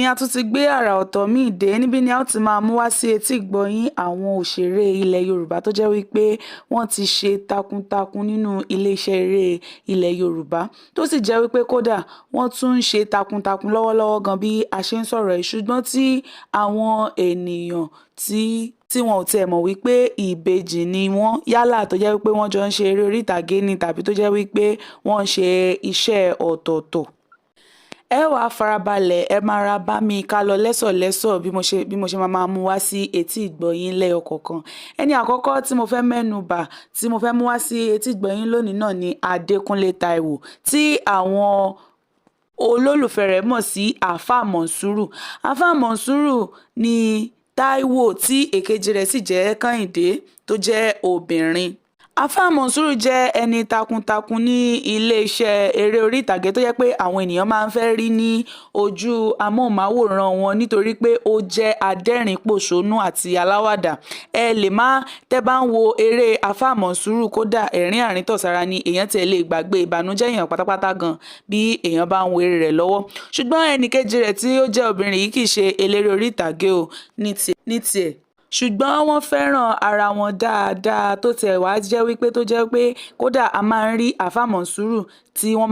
a tún ti gbé àrà ọ̀tọ̀ míì dé níbí ni a ó ti máa mú wá sí etí ìgbọ̀yín àwọn òṣèré ilẹ̀ Yorùbá tó jẹ́ wípé wọ́n ti ṣe takuntakun nínú iléeṣẹ́ eré ilẹ̀ Yorùbá tó sì jẹ́ wípé kódà wọ́n tún ń ṣe takuntakun lọ́wọ́lọ́wọ́ gan bí a ṣe ń sọ̀rọ̀ yìí ṣùgbọ́n tí àwọn ènìyàn tí wọn ò tiẹ̀ mọ̀ wípé ìbejì ni wọ́n yálà tó jẹ́ wípé wọ́n jọ ń ṣe eré orí ìtàgé ni tàbí tó jẹ́ wípé wọ́n ń ṣe iṣẹ́ ọ̀tọ̀ọ̀tọ̀ ẹ wàá farabalẹ̀ ẹ máa ra bá mi ká lọ lẹ́sọ̀lẹ́sọ̀ bí mo ṣe máa mú wá sí etí ìgbọ̀yín lẹ́yọ kọ̀ọ̀kan ẹni àkọ́kọ́ tí mo fẹ́ mẹ́nu bà tí mo fẹ́ mú wá sí etí ìgbọ̀yín lónìí náà ni Adékúnlé Táíwò tí àwọn olólùfẹ́ rẹ̀ mọ̀ sí Àfà Mọ̀nsúrù. Àfà Mọ̀nsúrù ni Táíwò tí èkejì rẹ̀ sì jẹ́ Kẹ́hìndé tó jẹ́ obìnrin. Àfà Mọ̀nsúrù jẹ́ ẹni takuntakun ní iléeṣẹ́ eré orí ìtàgé tó jẹ́ pé àwọn ènìyàn máa ń fẹ́ rí ní ojú amóhùnmáwòrán wọn nítorí pé ó jẹ́ adẹ́rìn-pòṣónú àti aláwàdà. Ẹ lè má tẹ́ bá ń wo eré Àfà Mọ̀nsúrù kódà ẹ̀rín àríntọ̀sára ni èèyàn tẹ̀ lè gbàgbé ìbànújẹ́ èèyàn pátápátá gan bí èèyàn bá ń wo eré rẹ̀ lọ́wọ́. Ṣùgbọ́n ẹnìkejì rẹ̀ tí ó jẹ́ obìnrin yìí kì í ṣe eléré orí ìtàgé o ní tiẹ̀ ṣùgbọ́n wọ́n fẹ́ràn ara wọn dáadáa tó tẹ̀ wá jẹ́ wípé kódà a máa ń rí Àfà Mọ̀nsúrù tí wọ́n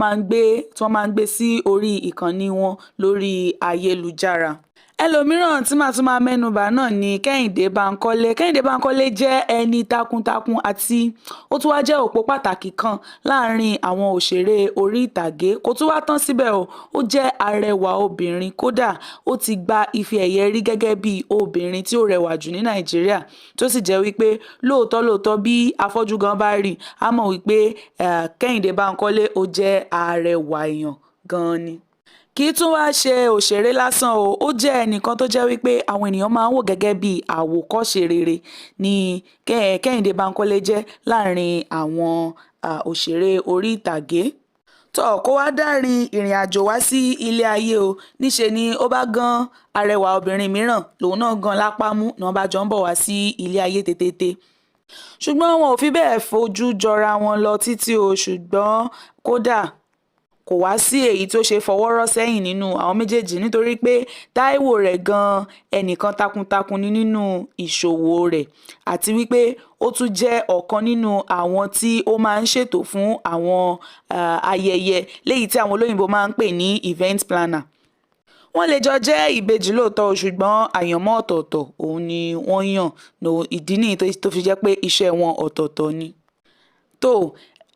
máa ń gbé sí orí ìkànnì wọn lórí ayélujára. Ẹlòmíràn tí màá tún máa mẹ́nubà náà ni Kẹ́hìndé Bánkọ́lé. Kẹ́hìndé Bánkọ́lé jẹ́ ẹni takuntakun àti ó tún wá jẹ́ òpó pàtàkì kan láàrin àwọn òṣèré orí ìtàgé. Kò tún wá tán síbẹ̀ o, ó jẹ́ arẹwà obìnrin kódà ó ti gba ife ẹ̀yẹ rí gẹ́gẹ́ bí obìnrin tí ó rẹwà jù ní Nàìjíríà tó sì jẹ́ wípé lóòótọ́ bí afọ́jú gan bá rí a mọ̀ wípé Kẹ́hìndé Bánkọ́lé ó jẹ́ arẹwà èèyàn gan ni. Kì í tún wá ṣe òṣèré lásán o, ó jẹ́ ẹnìkan tó jẹ́ wípé àwọn ènìyàn máa ń wò gẹ́gẹ́ bí àwòkọ́ṣe rere ní Kẹ́hìndé Bánkọ́lé jẹ́ láàrin àwọn òṣèré orí ìtàgé. Kó wá dárí ìrìn àjò wá sí ilé ayé o níṣe ni ó bá gan arẹwà obìnrin mìíràn lòun náà gan lápá mú náà bá jọ ń bọ̀ wá sí ilé ayé tètè ṣùgbọ́n wọn ò fi bẹ́ẹ̀ fojú jọra wọn lọ títí o ṣùgbọ́n kódà kò wá sí èyí tó ṣe fọwọ́rọ́ sẹ́yìn nínú àwọn méjèèjì nítorí pé Táíwò rẹ̀ gan ẹnìkan takuntakun ni nínú ìṣòwò rẹ̀ àti wípé ó tún jẹ́ ọ̀kan nínú àwọn tí ó máa ń ṣètò fún àwọn ayẹyẹ léyìí tí àwọn olóyìnbó máa ń pè ní event planner. Wọ́n lè jọ jẹ́ ìbejì lóòótọ́ ṣùgbọ́n àyànmọ́ ọ̀tọ̀ọ̀tọ̀ òun ni wọ́n yàn ìdí nìyí tó fi jẹ́ pé iṣẹ́ wọn ọ̀tọ̀ọ̀tọ̀ ni.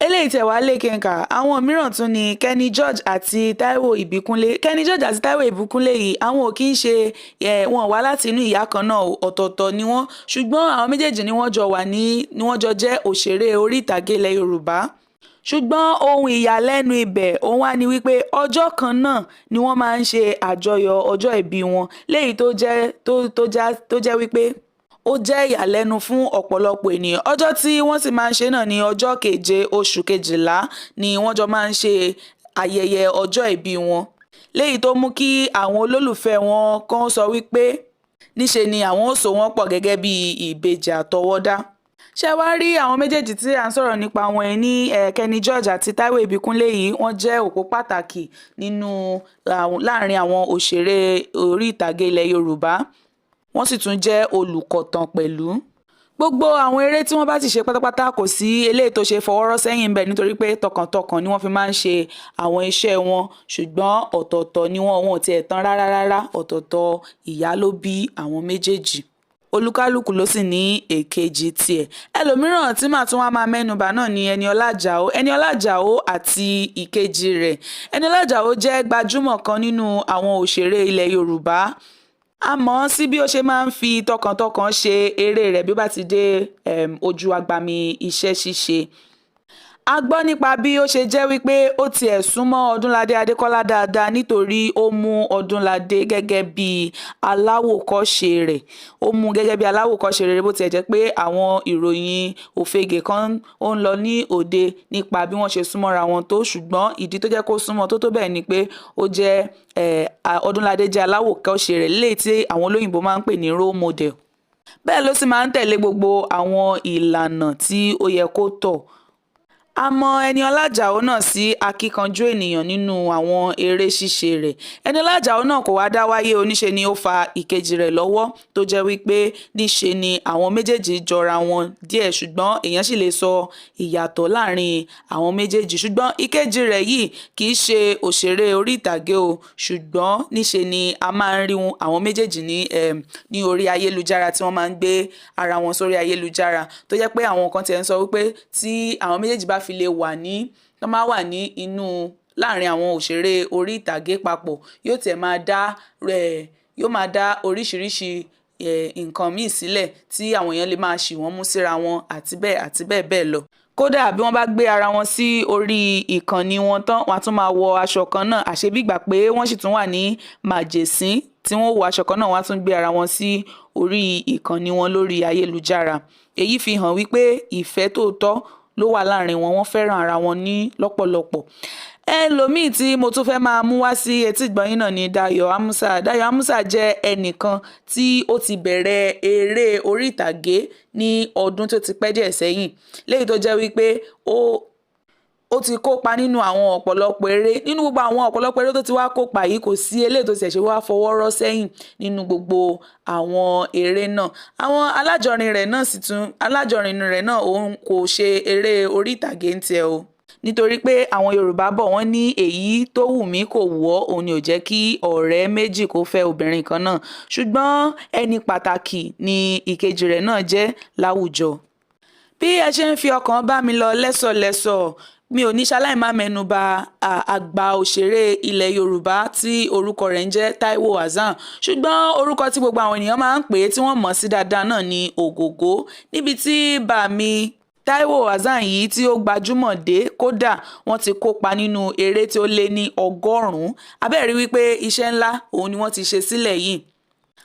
Eléyìí tẹ̀ wá lékenkà àwọn mìíràn tún ni Kenny George àti Táíwò Ìbíkúnlé. Kenny George àti Táíwò Ìbíkúnlé yìí àwọn ò kí ń ṣe wọn wá láti inú ìyá kan náà ọ̀tọ̀ọ̀tọ̀ ni wọ́n ṣùgbọ́n àwọn méjèèjì ni wọ́n jọ jẹ́ òṣèré orí ìtàgé ilẹ̀ Yorùbá. Ṣùgbọ́n ohun ìyàlẹ́nu ibẹ̀ òun wá ní wípé ọjọ́ kan náà ni wọ́n máa ń ṣe àjọyọ̀ ọjọ́ ìbí wọn léyìí tó jẹ́ wípé ó jẹ́ ìyàlẹ́nu fún ọ̀pọ̀lọpọ̀ ènìyàn. Ọjọ́ tí wọ́n sì máa ń ṣe náà ní ọjọ́ 7 oṣù kejìlá ni wọ́n jọ máa ń ṣe ayẹyẹ ọjọ́ ìbí wọn léyìí tó mú kí àwọn olólùfẹ́ wọn kan sọ wípé níṣe ni àwọn ó so wọ́n pọ̀ gẹ́gẹ́ bí ìbejì àtọwọ́dá. Ṣé wá rí àwọn méjèèjì tí à ń sọ̀rọ̀ nípa wọn ẹ̀ ní Kenny George àti Táíwò Ìbíkúnlé yìí wọ́n jẹ́ òpó pàtàkì láàrin àwọn òṣèré orí ìtàgé ilẹ̀ Yorùbá wọ́n sì tún jẹ́ olùkọ̀tàn pẹ̀lú. Gbogbo àwọn eré tí wọ́n bá ti ṣe pátápátá kò sí eléyìí tó ṣe fọwọ́rọ́ sẹ́yìn bẹ́ẹ̀ nítorí pé tọkàntọkàn ni wọ́n fi máa ń ṣe àwọn iṣẹ́ wọn ṣùgbọ́n ọ̀tọ̀ọ̀tọ̀ ni wọn ò tiẹ̀ tán rárá ọ̀tọ̀ọ̀tọ̀ ìyá ló bí àwọn méjèèjì olúkálùkù ló sì ní èkejì tiẹ̀. Ẹlòmíràn tí màá tún wá máa mẹ́nubà náà ni Ẹniọlá Àjàó àti ìkejì rẹ̀. Ẹniọlá Àjàó jẹ́ gbajúmọ̀ kan nínú àwọn òṣèré ilẹ̀ Yorùbá àmọ́ sí bí ó ṣe máa ń fi tọkàntọkàn ṣe eré rẹ̀ bí ó bá ti dé ojú agbami iṣẹ́ ṣíṣe. A gbọ́ nípa bí ó ṣe jẹ́ wípé ó tiẹ̀ súnmọ́ Ọdúnládé Adékọ́lá dáadáa nítorí ó mú Ọdúnládé gẹ́gẹ́ bí aláwòkọ́ṣe rẹ̀ rere bó tiẹ̀ jẹ́ pé àwọn ìròyìn òfegè kan ó ń lọ ní òde nípa bí wọ́n ṣe súnmọ́ra wọn tó ṣùgbọ́n ìdí tó jẹ́ kó súnmọ́ tó bẹ́ẹ̀ ni pé ó jẹ́ Ọdúnládé jẹ́ aláwòkọ́ṣe rẹ̀ léyìí tí àwọn olóyìnbó máa ń pè ní role model. Bẹ́ẹ̀ ló sì máa ń tẹ̀lé gbogbo àwọn ìlànà tí ó yẹ kó tọ̀ a mọ Ẹniọlá Àjàó náà sí akíkanjú ènìyàn nínú àwọn eré ṣíṣe rẹ̀. Ẹniọlá Àjàó náà kò wá dá wáyé oníṣe ni ó fa ìkejì rẹ̀ lọ́wọ́ tó jẹ́ wípé níṣe ni àwọn méjèèjì jọra wọn díẹ̀ ṣùgbọ́n èèyàn sì lè sọ ìyàtọ̀ láàrin àwọn méjèèjì ṣùgbọ́n ìkejì rẹ̀ yìí kì í ṣe òṣèré orí ìtàgé o ṣùgbọ́n níṣe ni a máa ń rí àwọn méjèèjì ní orí ayélujára tí wọ́n máa ń gbé ara wọn sórí ayélujára tó jẹ́ pé àwọn kan tiẹ̀ ń sọ wípé tí àwọn méjèèjì bá fi lè tó máa wà ní inú láàrin àwọn òṣèré orí ìtàgé papọ̀ yóò máa dá oríṣiríṣi nǹkan míì sílẹ̀ tí àwọn èèyàn lè máa ṣì wọ́n mú síra wọn àti bẹ́ẹ̀ bẹ́ẹ̀ lọ. Kódà bí wọ́n bá gbé ara wọn sí orí ìkànnì wọn tán wọ́n á tún máa wọ aṣọ kan náà àṣebígbà pé wọ́n sì tún wà ní màjèsín tí wọ́n wọ aṣọ kan náà wọ́n á tún gbé ara wọn sí orí ìkànnì wọn lórí ayélujára. Èyí fi hàn wípé ìfẹ́ tòótọ́ ló wà láàrin wọn, wọ́n fẹ́ràn ara wọn ní lọ́pọ̀lọpọ̀. Ẹlòmíì tí mo tún fẹ́ máa mú wá sí etí ìgbọ̀nyín náà ni Dayọ̀ Amusa. Dayọ̀ Amusa jẹ́ ẹnìkan tí ó ti bẹ̀rẹ̀ eré orí ìtàgé ní ọdún tó ti pẹ́ díẹ̀ sẹ́yìn léyìí tó jẹ́ wípé ó ti kópa nínú àwọn ọ̀pọ̀lọpọ̀ eré nínú gbogbo àwọn ọ̀pọ̀lọpọ̀ eré tó ti wá kópa yìí kò sí eléyìí tó ti ṣe wá fọwọ́ rọ́ sẹ́yìn nínú gbogbo àwọn eré náà. Àwọn alájọrin rẹ̀ náà òun kò ṣe eré orí ìtàgé ń tiẹ̀ o nítorí pé àwọn Yorùbá bọ̀ wọ́n ní èyí tó wù mí kò wù ọ́ òun ni ò jẹ́ kí ọ̀rẹ́ méjì kó fẹ́ obìnrin kan náà ṣùgbọ́n ẹni pàtàkì ni ìkejì rẹ̀ náà jẹ́ láwùjọ. Bí ẹ ṣe ń fi ọkàn bá mi lọ lẹ́sọ̀lẹ́sọ̀ mi ò ní ṣaláì má mẹ́nu bà àgbà òṣèré ilẹ̀ Yorùbá tí orúkọ rẹ̀ ń jẹ́ Taiwo Hassan ṣùgbọ́n orúkọ tí gbogbo àwọn ènìyàn máa ń pè é tí wọ́n mọ̀ sí dáadáa náà ni Ògògó níbi tí bàmí Taiwo Hassan yìí tí ó gbajúmọ̀ dé kódà wọ́n ti kópa nínú eré tí ó lé ní 100 abẹ́rẹ́ wípé iṣẹ́ ńlá òun ni wọ́n ti ṣe sílẹ̀ yìí.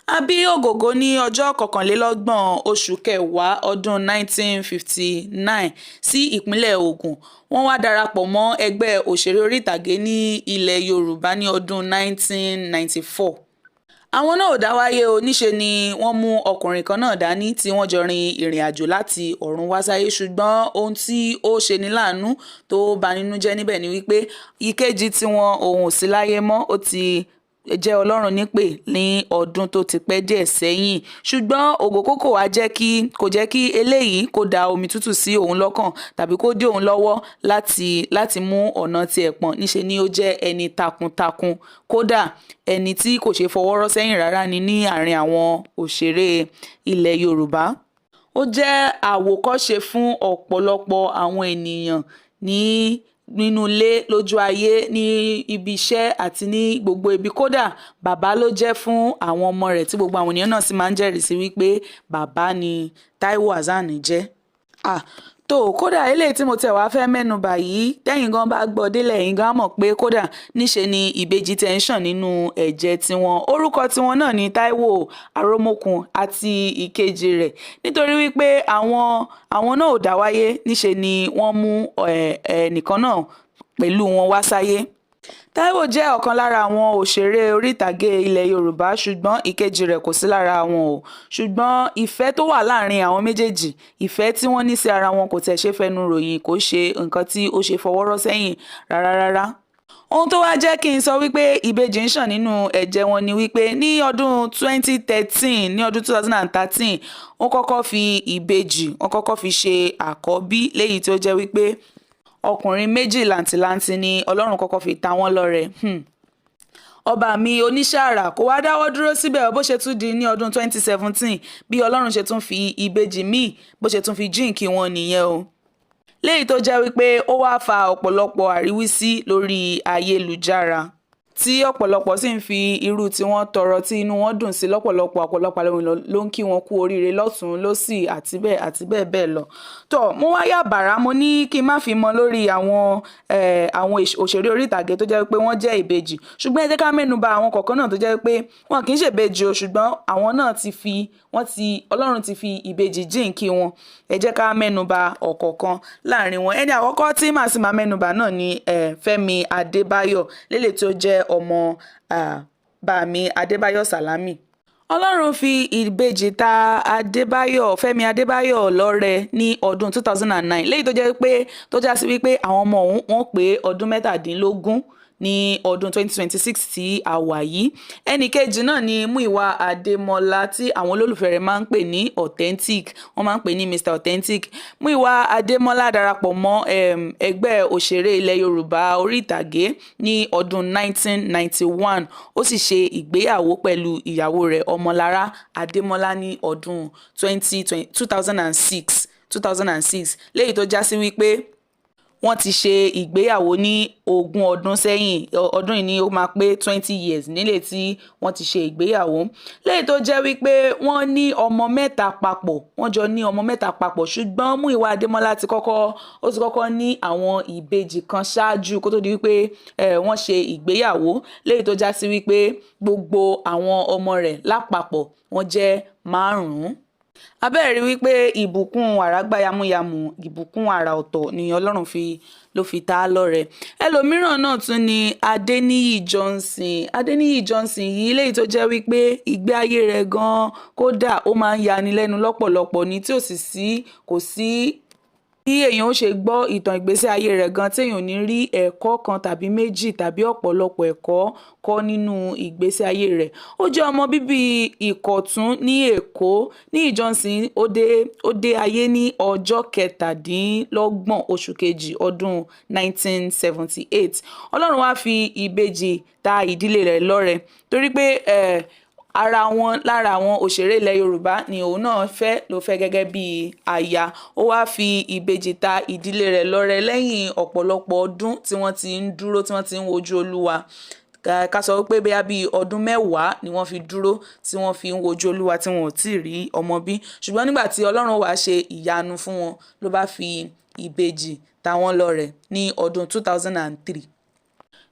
A bí Ògògó ní ọjọ́ 21 oṣù kẹwàá ọdún 1959 sí ìpínlẹ̀ Ògùn. Wọ́n wá darapọ̀ mọ́ ẹgbẹ́ òṣèré orí ìtàgé ní ilẹ̀ Yorùbá ní ọdún 1994. Àwọn náà ò dá wáyé o níṣe ni wọ́n mú ọkùnrin kan náà dání tí wọ́n jọ rin ìrìn àjò láti ọ̀run wá sáyé ṣùgbọ́n ohun tí ó ṣe ní láàánú tó bà nínú jẹ́ níbẹ̀ ni wípé ìkejì tí òun ò sí láyé mọ́ ó ti jẹ́ Ọlọ́run nípè ní ọdún tó ti pẹ́ díẹ̀ sẹ́yìn ṣùgbọ́n Ògògó kò jẹ́ kí eléyìí kó da omi tútù sí òun lọ́kàn tàbí kó dé òun lọ́wọ́ láti mú ọ̀nà tiẹ̀ pọ̀n níṣe ni ó jẹ́ ẹni takuntakun kódà ẹni tí kò ṣe fọwọ́rọ́ sẹ́yìn rárá ni ní àárín àwọn òṣèré ilẹ̀ Yorùbá. Ó jẹ́ àwòkọ́ṣe fún ọ̀pọ̀lọpọ̀ àwọn ènìyàn nínú ilé lójú ayé ní ibi iṣẹ́ àti ní gbogbo ibi kódà bàbá ló jẹ́ fún àwọn ọmọ rẹ̀ tí gbogbo àwọn ènìyàn náà sì máa ń jẹ́rìí sí wípé bàbá ni Taiwo Hassan jẹ́. Kódà eléyìí tí mo tẹ̀ wá fẹ́ mẹ́nu bà yìí tẹ́yìn gan bá gbọ́ délẹ̀ yín gan mọ̀ pé kódà níṣe ni ìbejì tẹ̀ ń ṣàn nínú ẹ̀jẹ̀ tiwọn orúkọ tiwọn náà ni Taiwo Aromokun àti ìkejì rẹ̀ nítorí wípé àwọn náà ò dá wáyé níṣe ni wọ́n mú ẹnìkan náà pẹ̀lú wọn wá sáyé. Taiwo jẹ́ ọ̀kan lára àwọn òṣèré orí ìtàgé ilẹ̀ Yorùbá ṣùgbọ́n ìkejì rẹ̀ kò sí lára wọn o ṣùgbọ́n ìfẹ́ tó wà láàrin àwọn méjèèjì ìfẹ́ tí wọ́n ní sí ara wọn kò tẹ̀ ṣe fẹnu ròyìn kò ṣe nǹkan tí ó ṣe fọwọ́rọ́ sẹ́yìn rárá. Ohun tó wá jẹ́ kí n sọ wípé ìbejì ń ṣàn nínú ẹ̀jẹ̀ wọn ni wípé ní ọdún 2013 wọ́n kọ́kọ́ fi ìbejì wọ́n kọ́kọ́ fi ṣe àkọ́bí léyìí tó jẹ́ wípé ọkùnrin méjì làǹtìlanti ni Ọlọ́run kọ́kọ́ fi ta wọ́n lọ́rẹ. Ọba mi oníṣẹ́ àrà kò wá dáwọ́ dúró síbẹ̀ bó ṣe tún di ní ọdún 2017 bí Ọlọ́run ṣe tún fi ìbejì míì bó ṣe tún fi jíǹkí wọn nìyẹn o léyìí tó jẹ́ wípé ó wá fa ọ̀pọ̀lọpọ̀ àríwísí lórí ayélujára tí ọ̀pọ̀lọpọ̀ sì ń fi irú tí wọ́n tọrọ tí inú wọn dùn sí lọ́pọ̀lọpọ̀ ló ń kí wọn kú oríire lọ́tún lósì àti bẹ́ẹ̀ bẹ́ẹ̀ lọ. Mo wá yà bàrá mo ní kí n má fi mọ lórí àwọn òṣèré orí ìtàgé tó jẹ́ pé wọ́n jẹ́ ìbejì ṣùgbọ́n ẹ jẹ́ ká mẹ́nu bà àwọn kọ̀ọ̀kan náà tó jẹ́ pé wọn kì í ṣe ìbejì o ṣùgbọ́n àwọn náà Ọlọ́run ti fi ìbejì jíǹkí wọn. Ẹ jẹ́ ká mẹ́nu bà ọ̀kọ̀ọ̀kan láàrin wọn. Ẹni àkọ́kọ́ tí màá sì máa mẹ́nu bà náà ni Fẹ́mi Adébáyọ̀ lélẹ̀ tó jẹ́ ọmọ Bàmí Adébáyọ̀ Sàlámì. Ọlọ́run fi ìbejì ta Fẹ́mi Adébáyọ̀ lọ́rẹ ní ọdún 2009 léyìí tó jẹ́ pé tó já sí wípé àwọn ọmọ òun wọ́n pé ọdún 17 ní ọdún 2026 tí a wà yìí. Ẹnì kejì náà ni Múyìwá Adémọ́lá tí àwọn olólùfẹ́ rẹ̀ máa ń pè ní Authentic, wọ́n máa ń pè ní Mr Authentic. Múyìwá Adémọ́lá darapọ̀ mọ́ ẹgbẹ́ òṣèré ilẹ̀ Yorùbá orí ìtàgé ní ọdún 1991, ó sì ṣe ìgbéyàwó pẹ̀lú ìyàwó rẹ̀ Ọmọlára Adémọ́lá ní ọdún 2006 léyìí tó já sí wípé wọ́n ti ṣe ìgbéyàwó ní 20 ọdún sẹ́yìn. Ọdún yìí ni ó máa pé 20 years nílé tí wọ́n ti ṣe ìgbéyàwó, léyìí tó jẹ́ wípé wọ́n ní ọmọ mẹ́ta papọ̀, wọ́n jọ ní ọmọ mẹ́ta papọ̀, ṣùgbọ́n Múyìwá Adémọ́lá ti kọ́kọ́ ní àwọn ìbejì kan ṣáájú kó tó di wípé wọ́n ṣe ìgbéyàwó, léyìí tó já sí wípé gbogbo àwọn ọmọ rẹ̀ lápapọ̀ wọ́n jẹ́ 5. Abẹ́rẹ́ wípé ìbùkún àràgbá yamuyamu, ìbùkún àrà ọ̀tọ̀ ni Ọlọ́run ló fi ta á lọ́rẹ. Ẹlòmíràn náà tún ni Adéníyì Johnson yìí, léyìí tó jẹ́ wípé ìgbé ayé rẹ̀ gan-an kódà ó máa ń yani lẹ́nu lọ́pọ̀lọpọ̀ ni, tí kò sí bí èèyàn ó ṣe gbọ́ ìtàn ìgbésí ayé rẹ̀ gan téèyàn ò ní rí ẹ̀kọ́ kan tàbí méjì tàbí ọ̀pọ̀lọpọ̀ ẹ̀kọ́ kọ́ nínú ìgbésí ayé rẹ̀. Ó jẹ́ ọmọ bíbí Ìkọ̀tún ní Èkó. Níyì Johnson ó dé ayé ní ọjọ́ 27 oṣù kejì ọdún 1978. Ọlọ́run wá fi ìbejì ta ìdílé rẹ̀ lọ́rẹ torí pé lára àwọn òṣèré ilẹ̀ Yorùbá ni òun náà ló fẹ́ gẹ́gẹ́ bí aya. Ó wá fi ìbejì ta ìdílé rẹ̀ lọ́rẹ lẹ́yìn ọ̀pọ̀lọpọ̀ ọdún tí wọ́n ti ń dúró, tí wọ́n ti ń wojú Olúwa. Ká sọ wípé bóyá bí ọdún 10 ni wọ́n fi dúró tí wọ́n fi ń wojú Olúwa tí wọn ò tí ì rí ọmọ bí, ṣùgbọ́n nígbà tí Ọlọ́run wá ṣe ìyanu fún wọn ló bá fi ìbejì ta wọ́n lọ́rẹ ní ọdún 2003.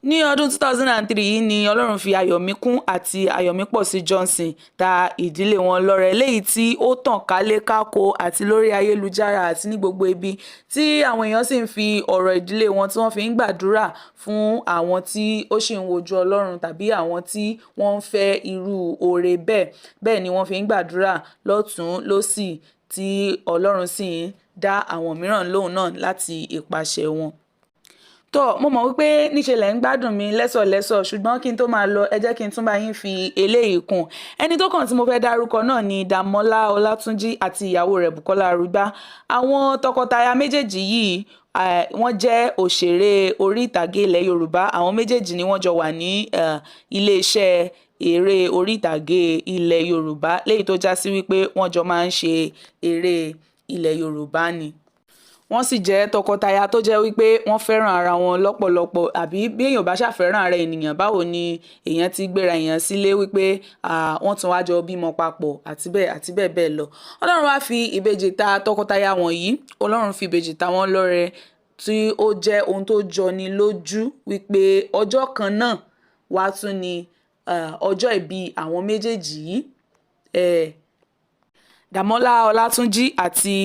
Ní ọdún 2003 yìí ni Ọlọ́run fi Ayọ̀míkún àti Ayọ̀mípọ̀sí Johnson ta ìdílé wọn lọ́rẹ, léyìí tí ó tàn kálé kákó àti lórí ayélujára àti ní gbogbo ibi tí àwọn èèyàn sì ń fi ọ̀rọ̀ ìdílé wọn tí wọ́n fi ń gbàdúrà fún àwọn tí ó sì ń wojú Ọlọ́run tàbí àwọn tí wọ́n ń fẹ́ irú oore bẹ́ẹ̀ ni wọ́n fi ń gbàdúrà lọ́tún lósì tí Ọlọ́run sì ń dá àwọn mìíràn lóhùn náà láti ipasẹ̀ wọn. Mo mọ̀ wípé níṣe lẹ̀ ń gbádùn mi lẹ́sọ̀lẹ́sọ̀, ṣùgbọ́n kí n tó máa lọ ẹ jẹ́ kí n tún bá yín fi eléyìí kún. Ẹni tó kàn tí mo fẹ́ dárúkọ náà ni Dàmọ́lá Ọlátúnjí àti ìyàwó rẹ̀ Bùkọ́lá Arúgbá. Àwọn tọkọtaya méjèèjì yìí wọ́n jẹ́ òṣèré orí ìtàgé ilẹ̀ Yorùbá. Àwọn méjèèjì ni wọ́n jọ wà ní iléeṣẹ́ eré orí ìtàgé ilẹ̀ Yorùbá, léyìí tó já sí wípé wọ́n jọ máa ń ṣe eré ilẹ̀ Yorùbá ni. Wọ́n sì jẹ́ tọkọtaya tó jẹ́ wípé wọ́n fẹ́ràn ara wọn lọ́pọ̀lọpọ̀, àbí bí èèyàn bá ṣàfẹ́ràn ara ènìyàn, báwo ni èèyàn ti gbéra èèyàn sílé wípé wọ́n tún wá jọ bímọ papọ̀ àti bẹ́ẹ̀ lọ. Ọlọ́run wá fi ìbejì ta tọkọtaya wọ̀nyí, Ọlọ́run fi ìbejì ta wọ́n lọ́rẹ tí ó jẹ́ ohun tó jọni lójú wípé ọjọ́ kan náà wá tún ni ọjọ́ ìbí àwọn méjèèjì yìí. Dàmọ́lá Ọlátúnjí àti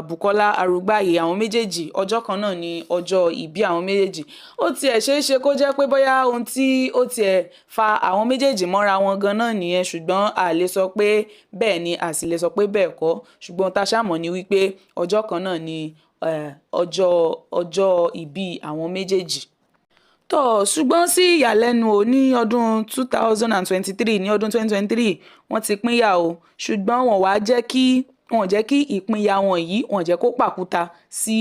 Bùkọ́lá Arúgbá yìí, àwọn méjèèjì ọjọ́ kan náà ni ọjọ́ ìbí àwọn méjèèjì. Ó tiẹ̀ ṣeé ṣe kó jẹ́ pé bóyá ohun tí ó tiẹ̀ fa àwọn méjèèjì mọ́ra wọn gan náà nìyẹn, ṣùgbọ́n a lè sọ pé bẹ́ẹ̀ ni a sì lè sọ pé bẹ́ẹ̀ kọ́, ṣùgbọ́n tá a ṣàmọ̀ ni wípé ọjọ́ kan náà ni ọjọ́ ìbí àwọn méjèèjì. Ṣùgbọ́n sí ìyàlẹ́nu ní ọdún 2023 ní ọdún 2023 wọ́n ti pínyà o, ṣùgbọ́n wọ́n jẹ́ kí ìpínyà wọn yìí wọ́n jẹ́ kó pàkúta sí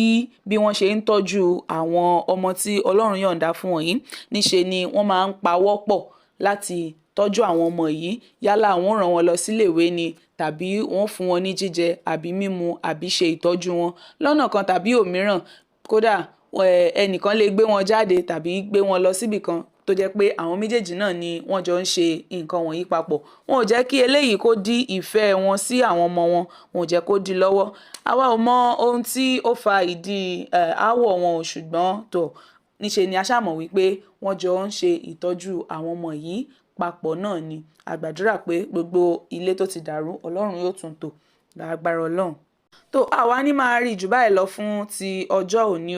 bí wọ́n ṣe ń tọ́jú àwọn ọmọ tí Ọlọ́run yọ̀ǹda fún wọn yìí. Níṣe ni wọ́n máa ń pawọ́ pọ̀ láti tọ́jú àwọn ọmọ yìí, yálà wọ́n rán wọn lọ síléèwé ni tàbí wọ́n fún wọn ní jíjẹ àbí mímu àbí ṣe ìtọ́jú wọn lọ́nà kan tàbí òmíràn. Kódà ẹnìkan lè gbé wọn jáde tàbí gbé wọn lọ síbì kan tó jẹ́ pé àwọn méjèèjì náà ni wọ́n jọ ń ṣe nǹkan wọ̀nyí papọ̀. Wọn ò jẹ́ kí eléyìí kó dí ìfẹ́ wọn sí àwọn ọmọ wọn ò jẹ́ kó dí lọ́wọ́. Àwa ò mọ ohun tí ó fa ìdí aáwọ̀ wọn ò, ṣùgbọ́n níṣe ni a ṣàmọ̀ wípé wọ́n jọ ń ṣe ìtọ́jú àwọn ọmọ yìí papọ̀ náà ni. A gbàdúrà pé gbogbo ilé tó ti dàrú Ọlọ́run yóò tún tò lágbára Ọlọ́run. Àwa ní máa rí jù báyìí lọ fún ti ọjọ́ òní.